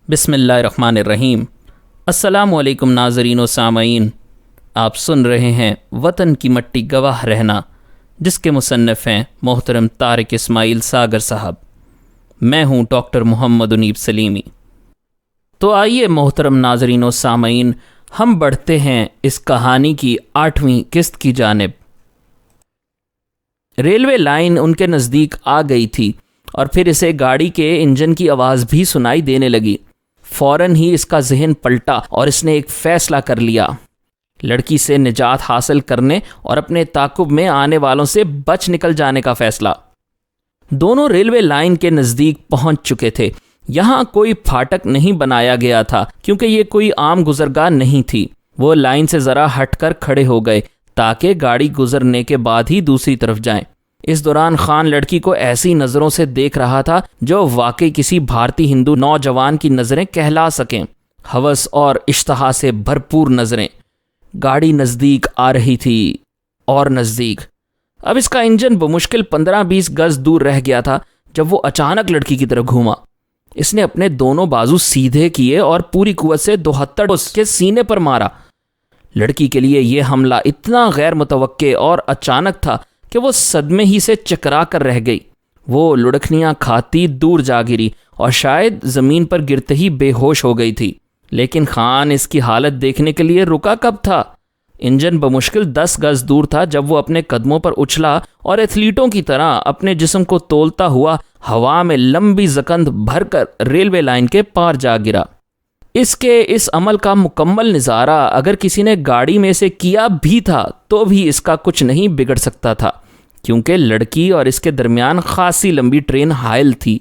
بسم اللہ الرحمن الرحیم۔ السلام علیکم ناظرین و سامعین، آپ سن رہے ہیں وطن کی مٹی گواہ رہنا، جس کے مصنف ہیں محترم طارق اسماعیل ساگر صاحب۔ میں ہوں ڈاکٹر محمد انیب سلیمی۔ تو آئیے محترم ناظرین و سامعین، ہم بڑھتے ہیں اس کہانی کی 8ویں قسط کی جانب۔ ریلوے لائن ان کے نزدیک آ گئی تھی اور پھر اسے گاڑی کے انجن کی آواز بھی سنائی دینے لگی۔ فوراً ہی اس کا ذہن پلٹا اور اس نے ایک فیصلہ کر لیا، لڑکی سے نجات حاصل کرنے اور اپنے تعاقب میں آنے والوں سے بچ نکل جانے کا فیصلہ۔ دونوں ریلوے لائن کے نزدیک پہنچ چکے تھے۔ یہاں کوئی پھاٹک نہیں بنایا گیا تھا کیونکہ یہ کوئی عام گزرگاہ نہیں تھی۔ وہ لائن سے ذرا ہٹ کر کھڑے ہو گئے تاکہ گاڑی گزرنے کے بعد ہی دوسری طرف جائیں۔ اس دوران خان لڑکی کو ایسی نظروں سے دیکھ رہا تھا جو واقعی کسی بھارتی ہندو نوجوان کی نظریں کہلا سکیں، ہوس اور اشتہا سے بھرپور نظریں۔ گاڑی نزدیک آ رہی تھی اور نزدیک۔ اب اس کا انجن بمشکل 15-20 گز دور رہ گیا تھا جب وہ اچانک لڑکی کی طرف گھوما۔ اس نے اپنے دونوں بازو سیدھے کیے اور پوری قوت سے 2 ہتھڑ اس کے سینے پر مارا۔ لڑکی کے لیے یہ حملہ اتنا غیر متوقع اور اچانک تھا کہ وہ صدمے ہی سے چکرا کر رہ گئی۔ وہ لڑکھنیاں کھاتی دور جا گری اور شاید زمین پر گرتے ہی بے ہوش ہو گئی تھی، لیکن خان اس کی حالت دیکھنے کے لیے رکا کب تھا؟ انجن بمشکل 10 گز دور تھا جب وہ اپنے قدموں پر اچھلا اور ایتھلیٹوں کی طرح اپنے جسم کو تولتا ہوا ہوا میں لمبی زکند بھر کر ریلوے لائن کے پار جا گرا۔ اس عمل کا مکمل نظارہ اگر کسی نے گاڑی میں سے کیا بھی تھا تو بھی اس کا کچھ نہیں بگڑ سکتا تھا، کیونکہ لڑکی اور اس کے درمیان خاصی لمبی ٹرین حائل تھی۔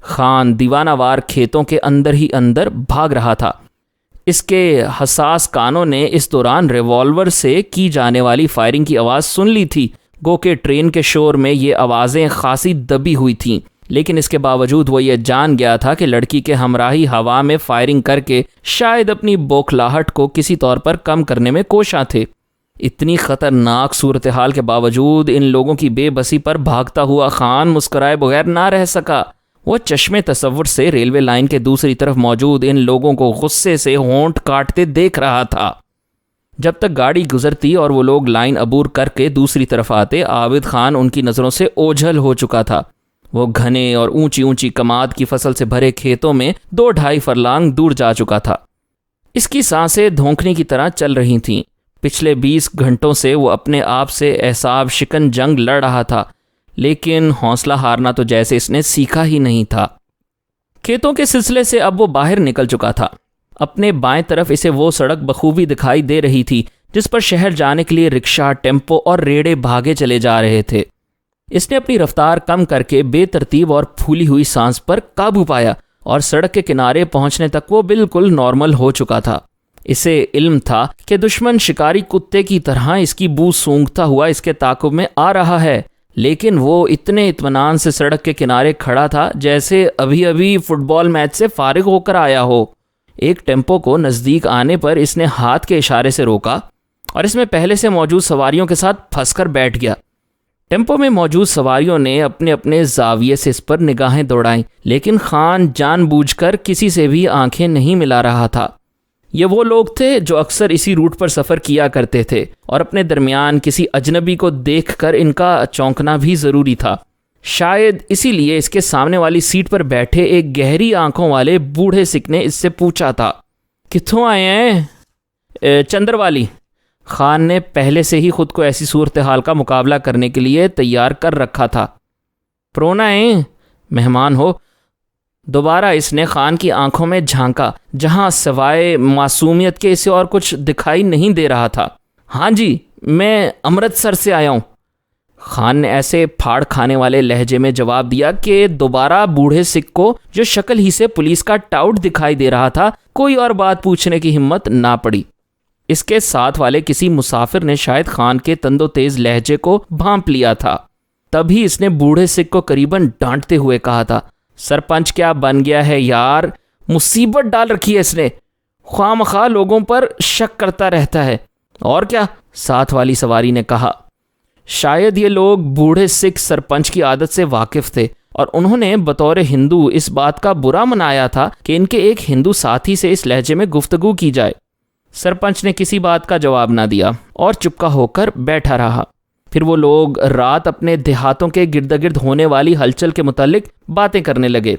خان دیوانہ وار کھیتوں کے اندر ہی اندر بھاگ رہا تھا۔ اس کے حساس کانوں نے اس دوران ریوالور سے کی جانے والی فائرنگ کی آواز سن لی تھی، گو کہ ٹرین کے شور میں یہ آوازیں خاصی دبی ہوئی تھیں، لیکن اس کے باوجود وہ یہ جان گیا تھا کہ لڑکی کے ہمراہی ہوا میں فائرنگ کر کے شاید اپنی بوکھلاہٹ کو کسی طور پر کم کرنے میں کوشاں تھے۔ اتنی خطرناک صورتحال کے باوجود ان لوگوں کی بے بسی پر بھاگتا ہوا خان مسکرائے بغیر نہ رہ سکا۔ وہ چشمے تصور سے ریلوے لائن کے دوسری طرف موجود ان لوگوں کو غصے سے ہونٹ کاٹتے دیکھ رہا تھا۔ جب تک گاڑی گزرتی اور وہ لوگ لائن عبور کر کے دوسری طرف آتے، عابد خان ان کی نظروں سے اوجھل ہو چکا تھا۔ وہ گھنے اور اونچی اونچی کماد کی فصل سے بھرے کھیتوں میں 2-2.5 فرلانگ دور جا چکا تھا۔ اس کی سانسیں دھونکنے کی طرح چل رہی تھیں۔ پچھلے 20 گھنٹوں سے وہ اپنے آپ سے اعصاب شکن جنگ لڑ رہا تھا، لیکن حوصلہ ہارنا تو جیسے اس نے سیکھا ہی نہیں تھا۔ کھیتوں کے سلسلے سے اب وہ باہر نکل چکا تھا۔ اپنے بائیں طرف اسے وہ سڑک بخوبی دکھائی دے رہی تھی جس پر شہر جانے کے لیے رکشہ، ٹیمپو اور ریڑے بھاگے چلے جا رہے تھے۔ اس نے اپنی رفتار کم کر کے بے ترتیب اور پھولی ہوئی سانس پر قابو پایا اور سڑک کے کنارے پہنچنے تک وہ بالکل نارمل ہو چکا تھا۔ اسے علم تھا کہ دشمن شکاری کتے کی طرح اس کی بو سونگھتا ہوا اس کے تعاقب میں آ رہا ہے، لیکن وہ اتنے اطمینان سے سڑک کے کنارے کھڑا تھا جیسے ابھی ابھی فٹ بال میچ سے فارغ ہو کر آیا ہو۔ ایک ٹیمپو کو نزدیک آنے پر اس نے ہاتھ کے اشارے سے روکا اور اس میں پہلے سے موجود سواریوں کے ساتھ پھنس کر بیٹھ گیا۔ ٹیمپو میں موجود سواریوں نے اپنے اپنے زاویے سے اس پر نگاہیں دوڑائیں، لیکن خان جان بوجھ کر کسی سے بھی آنکھیں نہیں ملا رہا تھا۔ یہ وہ لوگ تھے جو اکثر اسی روٹ پر سفر کیا کرتے تھے اور اپنے درمیان کسی اجنبی کو دیکھ کر ان کا چونکنا بھی ضروری تھا۔ شاید اسی لیے اس کے سامنے والی سیٹ پر بیٹھے ایک گہری آنکھوں والے بوڑھے سکھ نے اس سے پوچھا تھا، کتھوں آئے ہیں؟ چندر والی۔ خان نے پہلے سے ہی خود کو ایسی صورتحال کا مقابلہ کرنے کے لیے تیار کر رکھا تھا۔ پرونا ہیں؟ مہمان ہو؟ دوبارہ اس نے خان کی آنکھوں میں جھانکا جہاں سوائے معصومیت کے اسے اور کچھ دکھائی نہیں دے رہا تھا۔ ہاں جی، میں امرتسر سے آیا ہوں۔ خان نے ایسے پھاڑ کھانے والے لہجے میں جواب دیا کہ دوبارہ بوڑھے سکھ کو، جو شکل ہی سے پولیس کا ٹاؤٹ دکھائی دے رہا تھا، کوئی اور بات پوچھنے کی ہمت نہ پڑی۔ اس کے ساتھ والے کسی مسافر نے شاید خان کے تندو تیز لہجے کو بھانپ لیا تھا، تبھی اس نے بوڑھے سکھ کو قریباً ڈانٹتے ہوئے کہا تھا، سرپنچ کیا بن گیا ہے یار، مصیبت ڈال رکھی ہے اس نے، خواہ مخواہ لوگوں پر شک کرتا رہتا ہے۔ اور کیا؟ ساتھ والی سواری نے کہا۔ شاید یہ لوگ بوڑھے سکھ سرپنچ کی عادت سے واقف تھے، اور انہوں نے بطور ہندو اس بات کا برا منایا تھا کہ ان کے ایک ہندو ساتھی سے اس لہجے میں گفتگو کی جائے۔ سرپنچ نے کسی بات کا جواب نہ دیا اور چپکا ہو کر بیٹھا رہا۔ پھر وہ لوگ رات اپنے دیہاتوں کے گرد گرد ہونے والی ہلچل کے متعلق باتیں کرنے لگے۔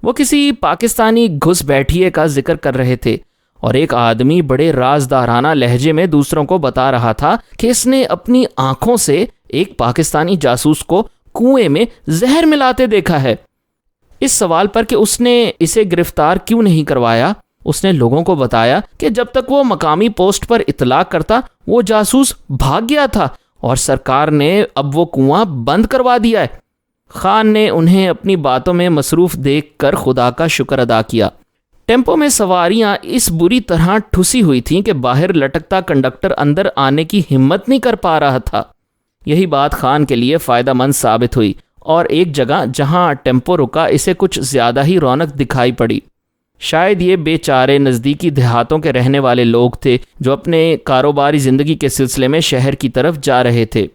وہ کسی پاکستانی گھس بیٹھیے کا ذکر کر رہے تھے اور ایک آدمی بڑے رازدارانہ لہجے میں دوسروں کو بتا رہا تھا کہ اس نے اپنی آنکھوں سے ایک پاکستانی جاسوس کو کنویں میں زہر ملاتے دیکھا ہے۔ اس سوال پر کہ اس نے اسے گرفتار کیوں نہیں کروایا، اس نے لوگوں کو بتایا کہ جب تک وہ مقامی پوسٹ پر اطلاع کرتا وہ جاسوس بھاگ گیا تھا اور سرکار نے اب وہ کنواں بند کروا دیا ہے۔ خان نے انہیں اپنی باتوں میں مصروف دیکھ کر خدا کا شکر ادا کیا۔ ٹیمپو میں سواریاں اس بری طرح ٹھسی ہوئی تھیں کہ باہر لٹکتا کنڈکٹر اندر آنے کی ہمت نہیں کر پا رہا تھا۔ یہی بات خان کے لیے فائدہ مند ثابت ہوئی اور ایک جگہ جہاں ٹیمپو رکا اسے کچھ زیادہ ہی رونق دکھائی پڑی۔ شاید یہ بیچارے نزدیکی دیہاتوں کے رہنے والے لوگ تھے جو اپنے کاروباری زندگی کے سلسلے میں شہر کی طرف جا رہے تھے۔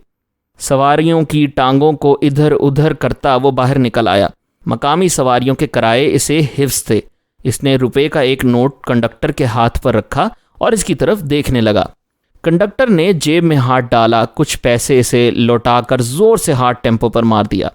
سواریوں کی ٹانگوں کو ادھر ادھر کرتا وہ باہر نکل آیا۔ مقامی سواریوں کے کرائے اسے حفظ تھے۔ اس نے روپے کا ایک نوٹ کنڈکٹر کے ہاتھ پر رکھا اور اس کی طرف دیکھنے لگا۔ کنڈکٹر نے جیب میں ہاتھ ڈالا، کچھ پیسے اسے لوٹا کر زور سے ہاتھ ٹیمپو پر مار دیا۔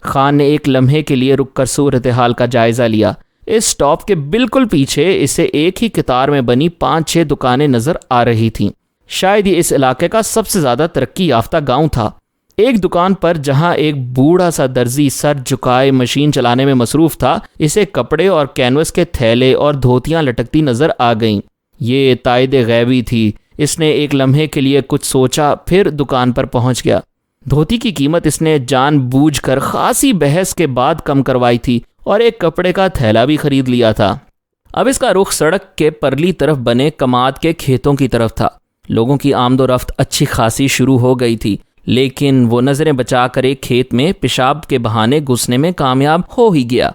خان نے ایک لمحے کے لیے رک کر صورتحال کا جائزہ لیا۔ اس سٹاپ کے بالکل پیچھے اسے ایک ہی قطار میں بنی 5-6 دکانیں نظر آ رہی تھیں۔ شاید یہ اس علاقے کا سب سے زیادہ ترقی یافتہ گاؤں تھا۔ ایک دکان پر جہاں ایک بوڑھا سا درزی سر جھکائے مشین چلانے میں مصروف تھا، اسے کپڑے اور کینوس کے تھیلے اور دھوتیاں لٹکتی نظر آ گئیں۔ یہ تائید غیبی تھی۔ اس نے ایک لمحے کے لیے کچھ سوچا، پھر دکان پر پہنچ گیا۔ دھوتی کی قیمت اس نے جان بوجھ کر خاصی بحث کے بعد کم کروائی تھی اور ایک کپڑے کا تھیلا بھی خرید لیا تھا۔ اب اس کا رخ سڑک کے پرلی طرف بنے کماد کے کھیتوں کی طرف تھا۔ لوگوں کی آمد و رفت اچھی خاصی شروع ہو گئی تھی، لیکن وہ نظریں بچا کر ایک کھیت میں پیشاب کے بہانے گھسنے میں کامیاب ہو ہی گیا۔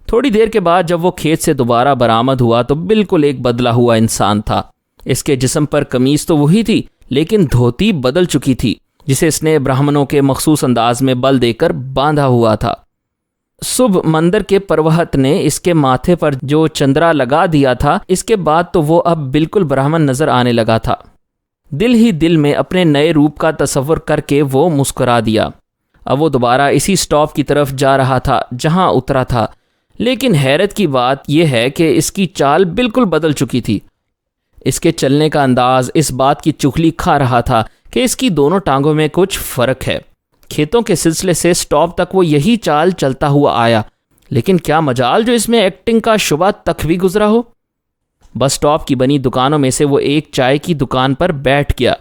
تھوڑی دیر کے بعد جب وہ کھیت سے دوبارہ برآمد ہوا تو بالکل ایک بدلا ہوا انسان تھا۔ اس کے جسم پر قمیض تو وہی تھی، لیکن دھوتی بدل چکی تھی جسے اس نے برہمنوں کے مخصوص انداز میں بل دے کر باندھا ہوا تھا۔ صبح مندر کے پروہت نے اس کے ماتھے پر جو چندرا لگا دیا تھا، اس کے بعد تو وہ اب بالکل برہمن نظر آنے لگا تھا۔ دل ہی دل میں اپنے نئے روپ کا تصور کر کے وہ مسکرا دیا۔ اب وہ دوبارہ اسی سٹاپ کی طرف جا رہا تھا جہاں اترا تھا، لیکن حیرت کی بات یہ ہے کہ اس کی چال بالکل بدل چکی تھی۔ اس کے چلنے کا انداز اس بات کی چغلی کھا رہا تھا کہ اس کی دونوں ٹانگوں میں کچھ فرق ہے۔ کھیتوں کے سلسلے سے سٹاپ تک وہ یہی چال چلتا ہوا آیا، لیکن کیا مجال جو اس میں ایکٹنگ کا شبہ تک بھی گزرا ہو۔ بس سٹاپ کی بنی دکانوں میں سے وہ ایک چائے کی دکان پر بیٹھ گیا۔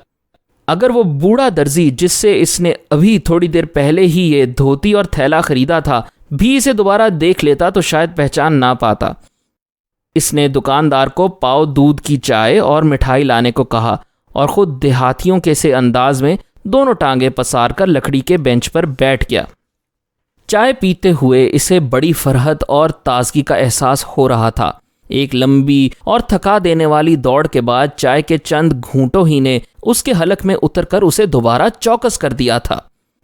اگر وہ بوڑھا درزی جس سے اس نے ابھی تھوڑی دیر پہلے ہی یہ دھوتی اور تھیلا خریدا تھا بھی اسے دوبارہ دیکھ لیتا تو شاید پہچان نہ پاتا۔ اس نے دکاندار کو پاؤ دودھ کی چائے اور مٹھائی لانے کو کہا اور خود دیہاتیوں کے سے انداز میں دونوں ٹانگیں پسار کر لکڑی کے بینچ پر بیٹھ گیا۔ چائے پیتے ہوئے اسے بڑی فرحت اور تازگی کا احساس ہو رہا تھا۔ ایک لمبی اور تھکا دینے والی دوڑ کے بعد چائے کے چند گھونٹوں ہی نے اس کے حلق میں اتر کر اسے دوبارہ چوکس کر دیا تھا۔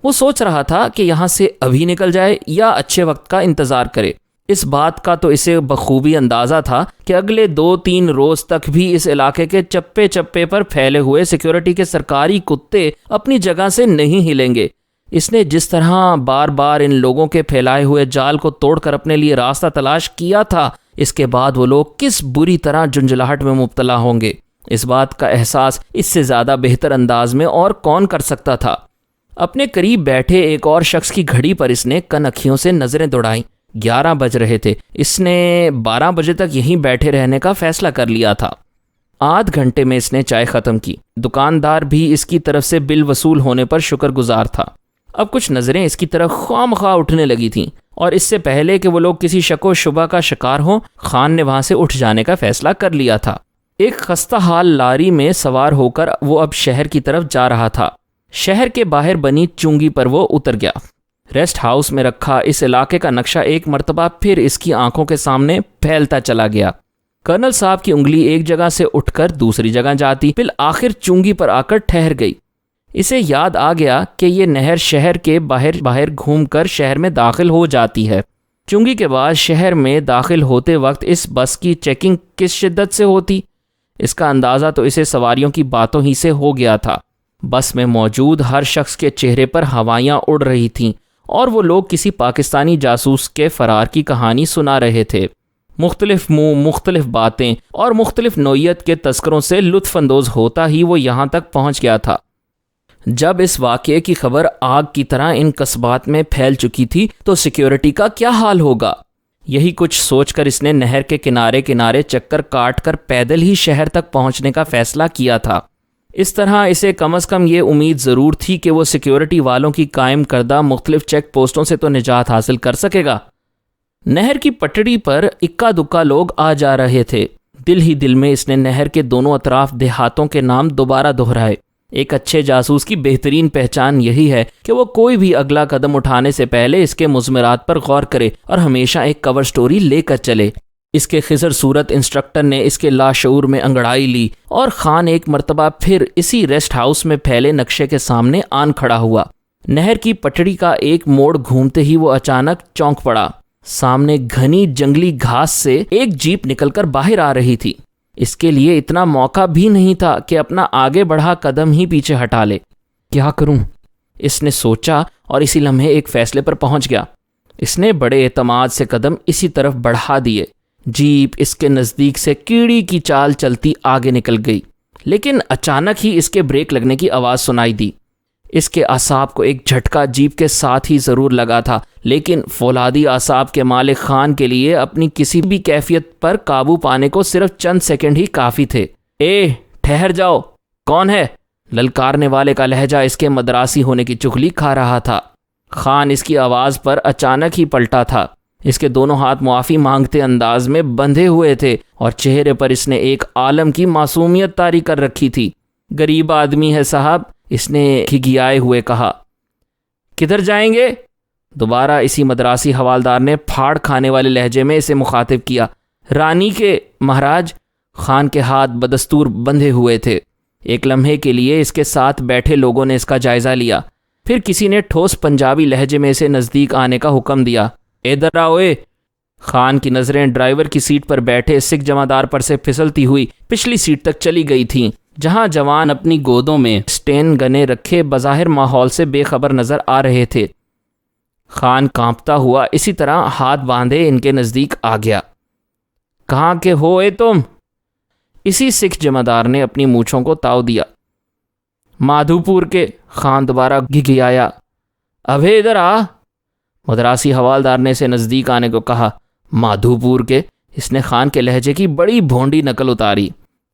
وہ سوچ رہا تھا کہ یہاں سے ابھی نکل جائے یا اچھے وقت کا انتظار کرے۔ اس بات کا تو اسے بخوبی اندازہ تھا کہ اگلے 2-3 روز تک بھی اس علاقے کے چپے چپے پر پھیلے ہوئے سیکیورٹی کے سرکاری کتے اپنی جگہ سے نہیں ہلیں گے۔ اس نے جس طرح بار بار ان لوگوں کے پھیلائے ہوئے جال کو توڑ کر اپنے لیے راستہ تلاش کیا تھا، اس کے بعد وہ لوگ کس بری طرح جنجلاہٹ میں مبتلا ہوں گے، اس بات کا احساس اس سے زیادہ بہتر انداز میں اور کون کر سکتا تھا۔ اپنے قریب بیٹھے ایک اور شخص کی گھڑی پر اس نے کنکھیوں سے نظریں دوڑائیں۔ 11 بج رہے تھے۔ اس نے 12 بجے تک یہیں بیٹھے رہنے کا فیصلہ کر لیا تھا۔ آدھ گھنٹے میں اس نے چائے ختم کی۔ دکاندار بھی اس کی طرف سے بل وصول ہونے پر شکر گزار تھا۔ اب کچھ نظریں اس کی طرف خواہ مخواہ اٹھنے لگی تھیں، اور اس سے پہلے کہ وہ لوگ کسی شک و شبہ کا شکار ہوں، خان نے وہاں سے اٹھ جانے کا فیصلہ کر لیا تھا۔ ایک خستہ حال لاری میں سوار ہو کر وہ اب شہر کی طرف جا رہا تھا۔ شہر کے باہر بنی چونگی پر وہ اتر گیا۔ ریسٹ ہاؤس میں رکھا اس علاقے کا نقشہ ایک مرتبہ پھر اس کی آنکھوں کے سامنے پھیلتا چلا گیا۔ کرنل صاحب کی انگلی ایک جگہ سے اٹھ کر دوسری جگہ جاتی، پھر آخر چونگی پر آ کر ٹھہر گئی۔ اسے یاد آ گیا کہ یہ نہر شہر کے باہر گھوم کر شہر میں داخل ہو جاتی ہے۔ چنگی کے بعد شہر میں داخل ہوتے وقت اس بس کی چیکنگ کس شدت سے ہوتی، اس کا اندازہ تو اسے سواریوں کی باتوں ہی سے ہو گیا تھا۔ بس میں موجود ہر شخص کے چہرے پر ہوائیاں اڑ رہی تھیں اور وہ لوگ کسی پاکستانی جاسوس کے فرار کی کہانی سنا رہے تھے۔ مختلف منہ، مختلف باتیں اور مختلف نوعیت کے تذکروں سے لطف اندوز ہوتا ہی وہ یہاں تک پہنچ گیا تھا۔ جب اس واقعے کی خبر آگ کی طرح ان قصبات میں پھیل چکی تھی تو سیکیورٹی کا کیا حال ہوگا؟ یہی کچھ سوچ کر اس نے نہر کے کنارے چکر کاٹ کر پیدل ہی شہر تک پہنچنے کا فیصلہ کیا تھا۔ اس طرح اسے کم از کم یہ امید ضرور تھی کہ وہ سیکیورٹی والوں کی قائم کردہ مختلف چیک پوسٹوں سے تو نجات حاصل کر سکے گا۔ نہر کی پٹڑی پر اکا دکا لوگ آ جا رہے تھے۔ دل ہی دل میں اس نے نہر کے دونوں اطراف دیہاتوں کے نام دوبارہ دہرائے۔ ایک اچھے جاسوس کی بہترین پہچان یہی ہے کہ وہ کوئی بھی اگلا قدم اٹھانے سے پہلے اس کے مضمرات پر غور کرے اور ہمیشہ ایک کور سٹوری لے کر چلے۔ اس کے خضر صورت انسٹرکٹر نے اس کے لاشعور میں انگڑائی لی اور خان ایک مرتبہ پھر اسی ریسٹ ہاؤس میں پھیلے نقشے کے سامنے آن کھڑا ہوا۔ نہر کی پٹڑی کا ایک موڑ گھومتے ہی وہ اچانک چونک پڑا۔ سامنے گھنی جنگلی گھاس سے ایک جیپ نکل کر باہر آ رہی تھی۔ اس کے لیے اتنا موقع بھی نہیں تھا کہ اپنا آگے بڑھا قدم ہی پیچھے ہٹا لے۔ کیا کروں؟ اس نے سوچا اور اسی لمحے ایک فیصلے پر پہنچ گیا۔ اس نے بڑے اعتماد سے قدم اسی طرف بڑھا دیے۔ جیپ اس کے نزدیک سے کیڑی کی چال چلتی آگے نکل گئی، لیکن اچانک ہی اس کے بریک لگنے کی آواز سنائی دی۔ اس کے اعصاب کو ایک جھٹکا جیپ کے ساتھ ہی ضرور لگا تھا، لیکن فولادی اعصاب کے مالک خان کے لیے اپنی کسی بھی کیفیت پر قابو پانے کو صرف چند سیکنڈ ہی کافی تھے۔ اے ٹھہر جاؤ، کون ہے؟ للکارنے والے کا لہجہ اس کے مدراسی ہونے کی چغلی کھا رہا تھا۔ خان اس کی آواز پر اچانک ہی پلٹا تھا۔ اس کے دونوں ہاتھ معافی مانگتے انداز میں بندھے ہوئے تھے اور چہرے پر اس نے ایک عالم کی معصومیت طاری کر رکھی تھی۔ غریب آدمی ہے صاحب، اس نے کھگیائے ہوئے کہا۔ کدھر جائیں گے؟ دوبارہ اسی مدراسی حوالدار نے پھاڑ کھانے والے لہجے میں اسے مخاطب کیا۔ رانی کے مہاراج۔ خان کے ہاتھ بدستور بندھے ہوئے تھے۔ ایک لمحے کے لیے اس کے ساتھ بیٹھے لوگوں نے اس کا جائزہ لیا، پھر کسی نے ٹھوس پنجابی لہجے میں اسے نزدیک آنے کا حکم دیا۔ ادھر آؤ۔ خان کی نظریں ڈرائیور کی سیٹ پر بیٹھے سکھ جمعدار پر سے پھسلتی ہوئی پچھلی سیٹ تک چلی گئی تھیں، جہاں جوان اپنی گودوں میں سٹین گنے رکھے بظاہر ماحول سے بے خبر نظر آ رہے تھے۔ خان کانپتا ہوا اسی طرح ہاتھ باندھے ان کے نزدیک آ گیا۔ کہاں کے ہو تم؟ اسی سکھ جمعدار نے اپنی مونچھوں کو تاؤ دیا۔ مادھو پور کے۔ خان دوبارہ گھگھیایا۔ ابے ادھر آ۔ مدراسی حوالدار نے اسے نزدیک آنے کو کہا۔ مادھو پور کے؟ اس نے خان کے لہجے کی بڑی بھونڈی نقل اتاری۔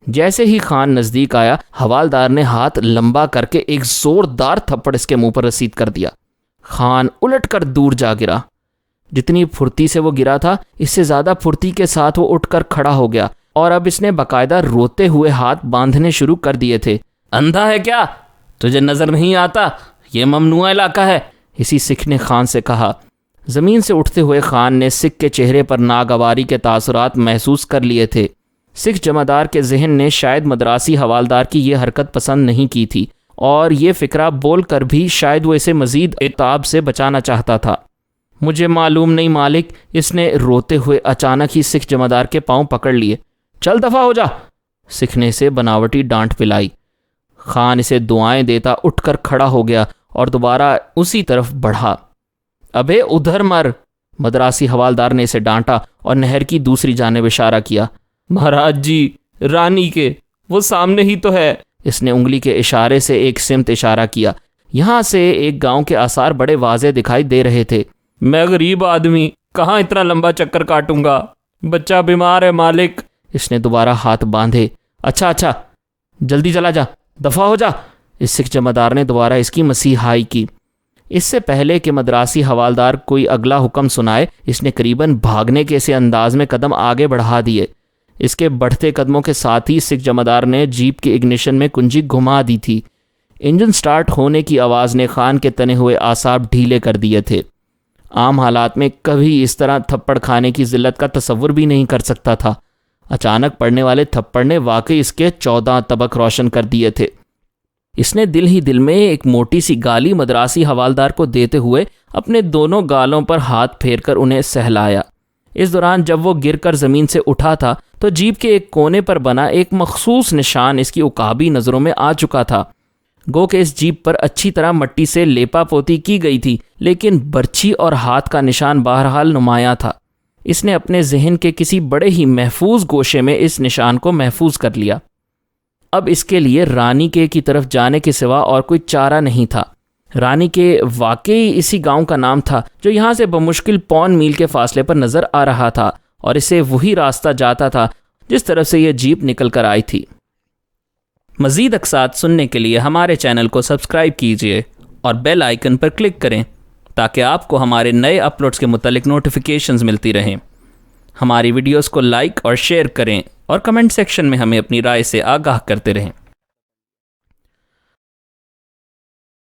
جیسے ہی خان نزدیک آیا، حوالدار نے ہاتھ لمبا کر کے ایک زوردار تھپڑ اس کے منہ پر رسید کر دیا۔ خان الٹ کر دور جا گرا۔ جتنی پھرتی سے وہ گرا تھا، اس سے زیادہ پھرتی کے ساتھ وہ اٹھ کر کھڑا ہو گیا اور اب اس نے باقاعدہ روتے ہوئے ہاتھ باندھنے شروع کر دیے تھے۔ اندھا ہے کیا؟ تجھے نظر نہیں آتا؟ یہ ممنوع علاقہ ہے، اسی سکھ نے خان سے کہا۔ زمین سے اٹھتے ہوئے خان نے سکھ کے چہرے پر ناگواری کے تاثرات محسوس کر لیے تھے۔ سکھ جمعدار کے ذہن نے شاید مدراسی حوالدار کی یہ حرکت پسند نہیں کی تھی، اور یہ فکرہ بول کر بھی شاید وہ اسے مزید عتاب سے بچانا چاہتا تھا۔ مجھے معلوم نہیں مالک، اس نے روتے ہوئے اچانک ہی سکھ جمعدار کے پاؤں پکڑ لیے۔ چل دفعہ ہو جا، سکھ نے اسے بناوٹی ڈانٹ پلائی۔ خان اسے دعائیں دیتا اٹھ کر کھڑا ہو گیا اور دوبارہ اسی طرف بڑھا۔ ابے ادھر مر، مدراسی حوالدار نے اسے ڈانٹا اور نہر کی دوسری جانب اشارہ کیا۔ مہاراج جی، رانی کے، وہ سامنے ہی تو ہے۔ اس نے انگلی کے اشارے سے ایک سمت اشارہ کیا۔ یہاں سے ایک گاؤں کے آثار بڑے واضح دکھائی دے رہے تھے۔ میں غریب آدمی کہاں اتنا لمبا چکر کاٹوں گا، بچہ بیمار ہے مالک۔ اس نے دوبارہ ہاتھ باندھے۔ اچھا جلدی چلا جا، دفعہ ہو جا، اس سکھ جمعدار نے دوبارہ اس کی مسیحائی کی۔ اس سے پہلے کہ مدراسی حوالدار کوئی اگلا حکم سنائے، اس نے قریباً بھاگنے کے اسے انداز میں قدم آگے بڑھا دیے۔ اس کے بڑھتے قدموں کے ساتھ ہی سکھ جمعدار نے جیپ کی اگنیشن میں کنجی گھما دی تھی۔ انجن سٹارٹ ہونے کی آواز نے خان کے تنے ہوئے اعصاب ڈھیلے کر دیے تھے۔ عام حالات میں کبھی اس طرح تھپڑ کھانے کی ذلت کا تصور بھی نہیں کر سکتا تھا۔ اچانک پڑنے والے تھپڑ نے واقعی اس کے 14 طبق روشن کر دیے تھے۔ اس نے دل ہی دل میں ایک موٹی سی گالی مدراسی حوالدار کو دیتے ہوئے اپنے دونوں گالوں پر ہاتھ پھیر کر انہیں سہلایا۔ اس دوران جب وہ گر کر زمین سے اٹھا تھا تو جیپ کے ایک کونے پر بنا ایک مخصوص نشان اس کی عقابی نظروں میں آ چکا تھا۔ گو کہ اس جیپ پر اچھی طرح مٹی سے لیپا پوتی کی گئی تھی، لیکن برچھی اور ہاتھ کا نشان بہرحال نمایاں تھا۔ اس نے اپنے ذہن کے کسی بڑے ہی محفوظ گوشے میں اس نشان کو محفوظ کر لیا۔ اب اس کے لیے رانی کے کی طرف جانے کے سوا اور کوئی چارہ نہیں تھا۔ رانی کے واقعی اسی گاؤں کا نام تھا جو یہاں سے بمشکل 5 میل کے فاصلے پر نظر آ رہا تھا، اور اسے وہی راستہ جاتا تھا جس طرف سے یہ جیپ نکل کر آئی تھی۔ مزید اقساط سننے کے لیے ہمارے چینل کو سبسکرائب کیجیے اور بیل آئیکن پر کلک کریں تاکہ آپ کو ہمارے نئے اپلوڈز کے متعلق نوٹیفیکیشنز ملتی رہیں۔ ہماری ویڈیوز کو لائک اور شیئر کریں اور کمنٹ سیکشن میں ہمیں اپنی رائے سے آگاہ کرتے رہیں۔